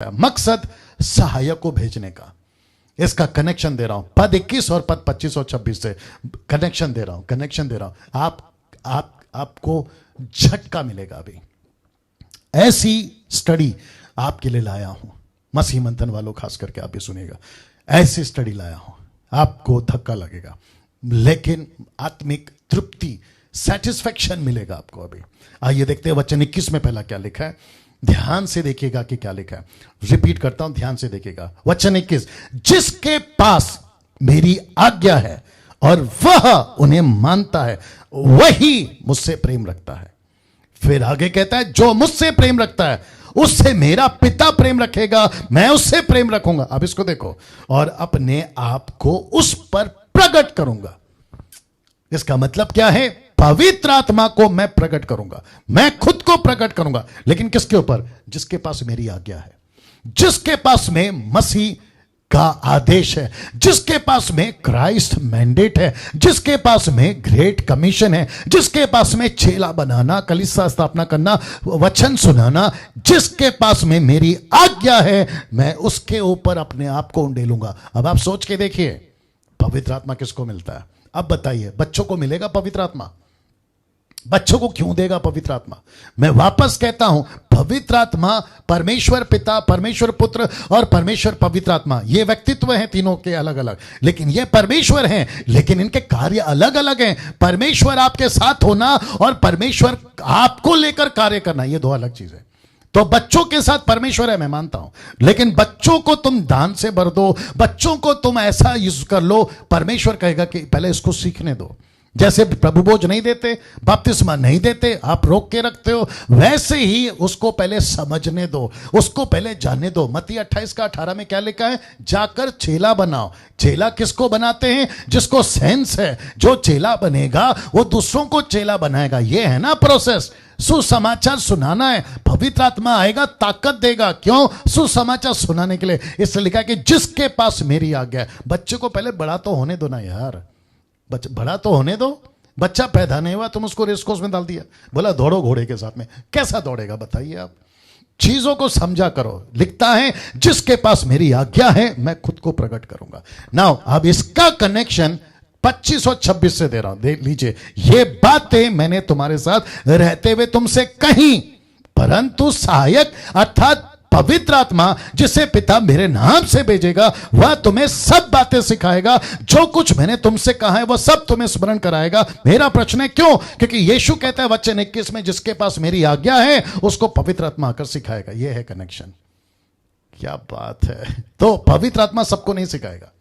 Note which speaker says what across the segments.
Speaker 1: मकसद सहायक को भेजने का। इसका कनेक्शन दे रहा हूं पद 21 और पद 25 और 26 से कनेक्शन दे रहा हूं। आपको झटका मिलेगा। अभी ऐसी स्टडी आपके लिए लाया हूं, मसीह मंथन वालों खास करके आप भी सुनिएगा। ऐसी स्टडी लाया हूं, आपको धक्का लगेगा लेकिन आत्मिक तृप्ति, सेटिस्फैक्शन मिलेगा आपको। अभी आइए देखते हैं वचन 21 में पहला क्या लिखा है। ध्यान से देखिएगा कि क्या लिखा है। रिपीट करता हूं, ध्यान से देखिएगा। वचन 21, जिसके पास मेरी आज्ञा है और वह उन्हें मानता है वही मुझसे प्रेम रखता है। फिर आगे कहता है जो मुझसे प्रेम रखता है उससे मेरा पिता प्रेम रखेगा, मैं उससे प्रेम रखूंगा। अब इसको देखो, और अपने आप को उस पर प्रकट करूंगा। इसका मतलब क्या है? पवित्र आत्मा को मैं प्रकट करूंगा, मैं खुद को प्रकट करूंगा। लेकिन किसके ऊपर? जिसके पास मेरी आज्ञा है, जिसके पास में मसीह का आदेश है, जिसके पास में क्राइस्ट मैंडेट है, जिसके पास में ग्रेट कमीशन है, जिसके पास में चेला बनाना, कलीसिया स्थापना करना, वचन सुनाना, जिसके पास में मेरी आज्ञा है, मैं उसके ऊपर अपने आप को उंडेलूंगा। अब आप सोच के देखिए, पवित्र आत्मा किसको मिलता है? अब बताइए, बच्चों को मिलेगा पवित्र आत्मा? बच्चों को क्यों देगा पवित्र आत्मा? मैं वापस कहता हूं, पवित्र आत्मा परमेश्वर पिता, परमेश्वर पुत्र और परमेश्वर पवित्र आत्मा, ये व्यक्तित्व हैं तीनों के अलग अलग, लेकिन ये परमेश्वर हैं, लेकिन इनके कार्य अलग अलग हैं। परमेश्वर आपके साथ होना और परमेश्वर आपको लेकर कार्य करना, ये दो अलग चीजें। तो बच्चों के साथ परमेश्वर है, मैं मानता हूं, लेकिन बच्चों को तुम दान से भर दो, बच्चों को तुम ऐसा यूज कर लो, परमेश्वर कहेगा कि पहले इसको सीखने दो। जैसे प्रभु भोज नहीं देते, बपतिस्मा नहीं देते, आप रोक के रखते हो, वैसे ही उसको पहले समझने दो, उसको पहले जानने दो। मत्ती 28:18 में क्या लिखा है? जाकर चेला बनाओ। चेला किसको बनाते हैं? जिसको सेंस है। जो चेला बनेगा वो दूसरों को चेला बनाएगा। ये है ना प्रोसेस। सुसमाचार सुनाना है, पवित्र आत्मा आएगा, ताकत देगा। क्यों? सुसमाचार सुनाने के लिए। इसलिए लिखा है कि जिसके पास मेरी आज्ञा है। बच्चे को पहले बड़ा तो होने दो ना यार, बड़ा तो होने दो। बच्चा पैदा नहीं हुआ, तुम उसको रेस कोर्स में डाल दिया, बोला दौड़ो घोड़े के साथ में, कैसा दौड़ेगा बताइए आप? चीजों को समझा करो। लिखता है जिसके पास मेरी आज्ञा है मैं खुद को प्रकट करूंगा। नाउ अब इसका कनेक्शन 25 और 26 से दे रहा हूं, देख लीजिए। ये बातें मैंने तुम्हारे साथ रहते हुए तुमसे कही, परंतु सहायक अर्थात पवित्र आत्मा जिसे पिता मेरे नाम से भेजेगा वह तुम्हें सब बातें सिखाएगा, जो कुछ मैंने तुमसे कहा है वह सब तुम्हें स्मरण कराएगा। मेरा प्रश्न है क्यों? क्योंकि यीशु कहता है वचन 21 में, जिसके पास मेरी आज्ञा है उसको पवित्र आत्मा आकर सिखाएगा। यह है कनेक्शन। क्या बात है! तो पवित्र आत्मा सबको नहीं सिखाएगा।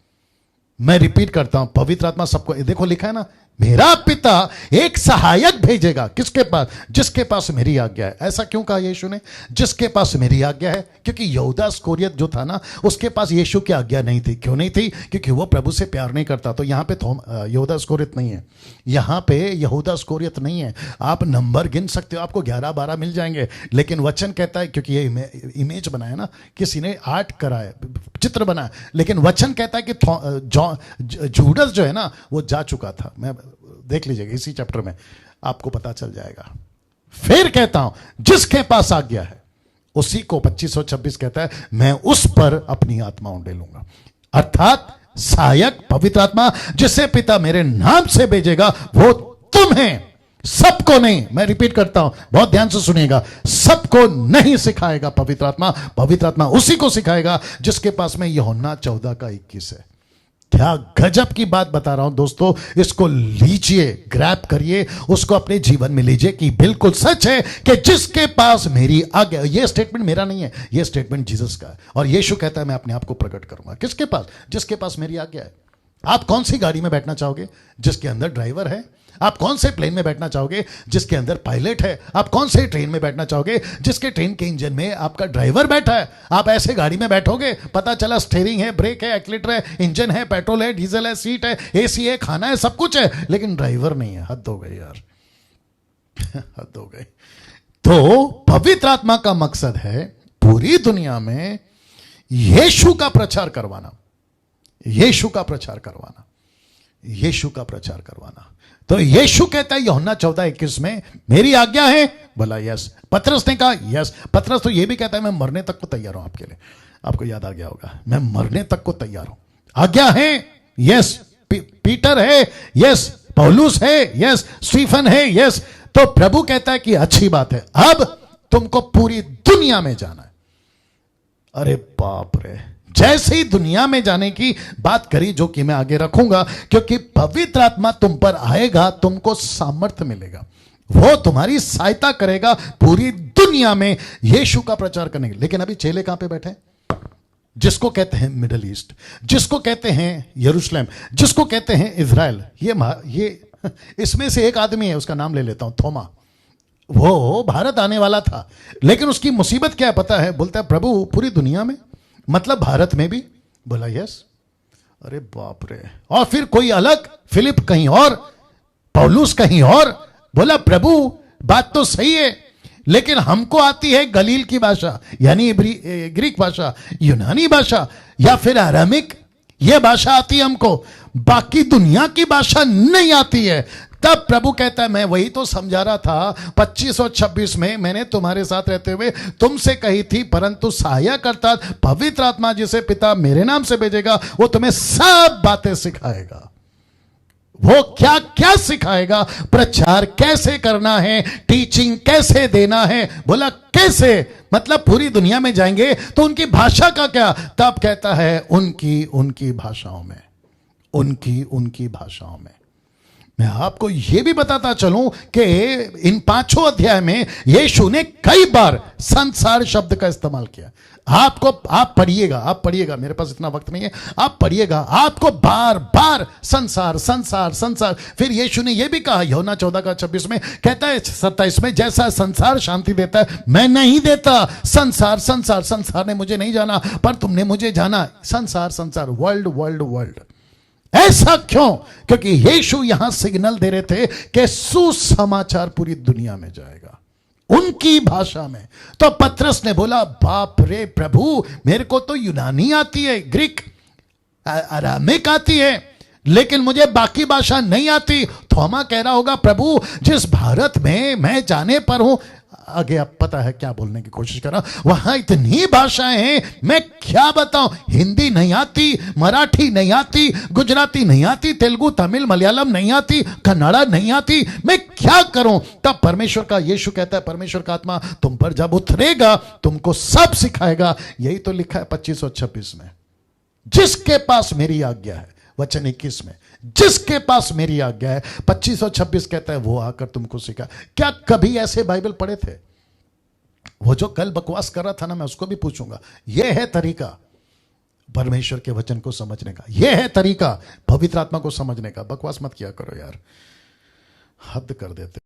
Speaker 1: मैं रिपीट करता हूं, पवित्र आत्मा सबको, देखो लिखा है ना, मेरा पिता एक सहायक भेजेगा। किसके पास? जिसके पास मेरी आज्ञा है। ऐसा क्यों कहा यीशु ने? जिसके पास मेरी आज्ञा है, क्योंकि यहूदा इस्करियोत जो था ना, उसके पास यीशु की आज्ञा नहीं थी। क्यों नहीं थी? क्योंकि वो प्रभु से प्यार नहीं करता। तो यहां पे यहूदा इस्करियोत नहीं है, यहां पे यहूदा इस्करियोत नहीं है। आप नंबर गिन सकते हो, आपको 11-12 मिल जाएंगे, लेकिन वचन कहता है, क्योंकि ये इमेज बनाया ना, किसी ने आर्ट कराया, चित्र बनाया, लेकिन वचन कहता है कि जूडस जो है ना वो जा चुका था। मैं देख लीजिएगा इसी चैप्टर में, आपको पता चल जाएगा। फिर कहता हूं जिसके पास आज्ञा है उसी को 25 और 26 कहता है मैं उस पर अपनी आत्मा उंडेलूंगा। अर्थात सहायक पवित्र आत्मा जिसे पिता मेरे नाम से भेजेगा वो तुम्हें, सबको नहीं, मैं रिपीट करता हूं, बहुत ध्यान से सुनिएगा, सबको नहीं सिखाएगा पवित्र आत्मा। पवित्र आत्मा उसी को सिखाएगा जिसके पास में यूहन्ना 14:21 है। क्या गजब की बात बता रहा हूं दोस्तों, इसको लीजिए, ग्रैब करिए, उसको अपने जीवन में लीजिए कि बिल्कुल सच है कि जिसके पास मेरी आज्ञा। ये स्टेटमेंट मेरा नहीं है, ये स्टेटमेंट जीसस का है। और यीशु कहता है मैं अपने आप को प्रकट करूंगा। किसके पास? जिसके पास मेरी आज्ञा है। आप कौन सी गाड़ी में बैठना चाहोगे? जिसके अंदर ड्राइवर है। आप कौन से प्लेन में बैठना चाहोगे? जिसके अंदर पायलट है। आप कौन से ट्रेन में बैठना चाहोगे? जिसके ट्रेन के इंजन में आपका ड्राइवर बैठा है। आप ऐसे गाड़ी में बैठोगे, पता चला स्टीयरिंग है, ब्रेक है, एक्सीलरेटर है, इंजन है, पेट्रोल है, डीजल है, सीट है, एसी है, खाना है, सब कुछ है, लेकिन ड्राइवर नहीं है। हद हो गई यार, हद हो गई। तो पवित्र आत्मा का मकसद है पूरी दुनिया में यीशु का प्रचार करवाना, यीशु का प्रचार करवाना, यीशु का प्रचार करवाना। तो यीशु कहता है यूहन्ना 14:21 में, मेरी आज्ञा है, बोला यस। पतरस ने कहा यस। पतरस तो ये भी कहता है मैं मरने तक को तैयार हूं आपके लिए। आपको याद आ गया होगा, मैं मरने तक को तैयार हूं। आज्ञा है, यस। पीटर है, यस। पौलुस है, यस। स्टीफन है, यस। तो प्रभु कहता है कि अच्छी बात है, अब तुमको पूरी दुनिया में जाना है। अरे बाप रे, जैसे ही दुनिया में जाने की बात करी, जो कि मैं आगे रखूंगा, क्योंकि पवित्र आत्मा तुम पर आएगा, तुमको सामर्थ्य मिलेगा, वो तुम्हारी सहायता करेगा पूरी दुनिया में यीशु का प्रचार करने के। लेकिन अभी चेले कहां पे बैठे? जिसको कहते हैं मिडल ईस्ट, जिसको कहते हैं यरूशलेम, जिसको कहते हैं इजराइल। ये इसमें से एक आदमी है, उसका नाम ले लेता हूं, थोमा। वो भारत आने वाला था, लेकिन उसकी मुसीबत क्या है पता है? बोलता है प्रभु पूरी दुनिया में, मतलब भारत में भी? बोला यस। अरे बाप रे। और फिर कोई अलग, फिलिप कहीं और, पौलुस कहीं और। बोला प्रभु बात तो सही है, लेकिन हमको आती है गलील की भाषा, यानी ग्रीक भाषा, यूनानी भाषा, या फिर अरामिक, यह भाषा आती है हमको, बाकी दुनिया की भाषा नहीं आती है। तब प्रभु कहता है मैं वही तो समझा रहा था 25 और 26 में, मैंने तुम्हारे साथ रहते हुए तुमसे कही थी, परंतु सहायक अर्थात पवित्र आत्मा जिसे पिता मेरे नाम से भेजेगा, वो तुम्हें सब बातें सिखाएगा। वो क्या क्या सिखाएगा? प्रचार कैसे करना है, टीचिंग कैसे देना है। बोला कैसे? मतलब पूरी दुनिया में जाएंगे तो उनकी भाषा का क्या? तब कहता है उनकी भाषाओं में, उनकी भाषाओं में। मैं आपको यह भी बताता चलूं कि इन 5 अध्याय में यीशु ने कई बार संसार शब्द का इस्तेमाल किया। आप पढ़िएगा, मेरे पास इतना वक्त नहीं है, आप पढ़िएगा, आपको बार बार संसार संसार संसार। फिर यीशु ने यह भी कहा यूहन्ना 14:26 में, कहता है 27 में, जैसा संसार शांति देता है मैं नहीं देता। संसार संसार संसार ने मुझे नहीं जाना, पर तुमने मुझे जाना। संसार संसार, वर्ल्ड वर्ल्ड वर्ल्ड। ऐसा क्यों? क्योंकि यीशु यहां सिग्नल दे रहे थे कि सुसमाचार पूरी दुनिया में जाएगा, उनकी भाषा में। तो पतरस ने बोला बाप रे प्रभु, मेरे को तो यूनानी आती है, ग्रीक, अरामिक आती है, लेकिन मुझे बाकी भाषा नहीं आती। थोमा कह रहा होगा प्रभु जिस भारत में मैं जाने पर हूं, आगे आप पता है क्या बोलने की कोशिश कर रहा हूं, वहां इतनी भाषाएं हैं, मैं क्या बताऊं? हिंदी नहीं आती, मराठी नहीं आती, गुजराती नहीं आती, तेलुगु, तमिल, मलयालम नहीं आती, कन्नड़ा नहीं आती, मैं क्या करूं? तब परमेश्वर का, यीशु कहता है परमेश्वर का आत्मा तुम पर जब उतरेगा तुमको सब सिखाएगा। यही तो लिखा है 25 और 26 में, जिसके पास मेरी आज्ञा है। वचन 21 में, जिसके पास मेरी आज्ञा है। 25 और 26 कहता है वो आकर तुमको सिखा। क्या कभी ऐसे बाइबल पढ़े थे? वो जो कल बकवास कर रहा था ना, मैं उसको भी पूछूंगा। यह है तरीका परमेश्वर के वचन को समझने का, यह है तरीका पवित्र आत्मा को समझने का। बकवास मत किया करो यार, हद कर देते।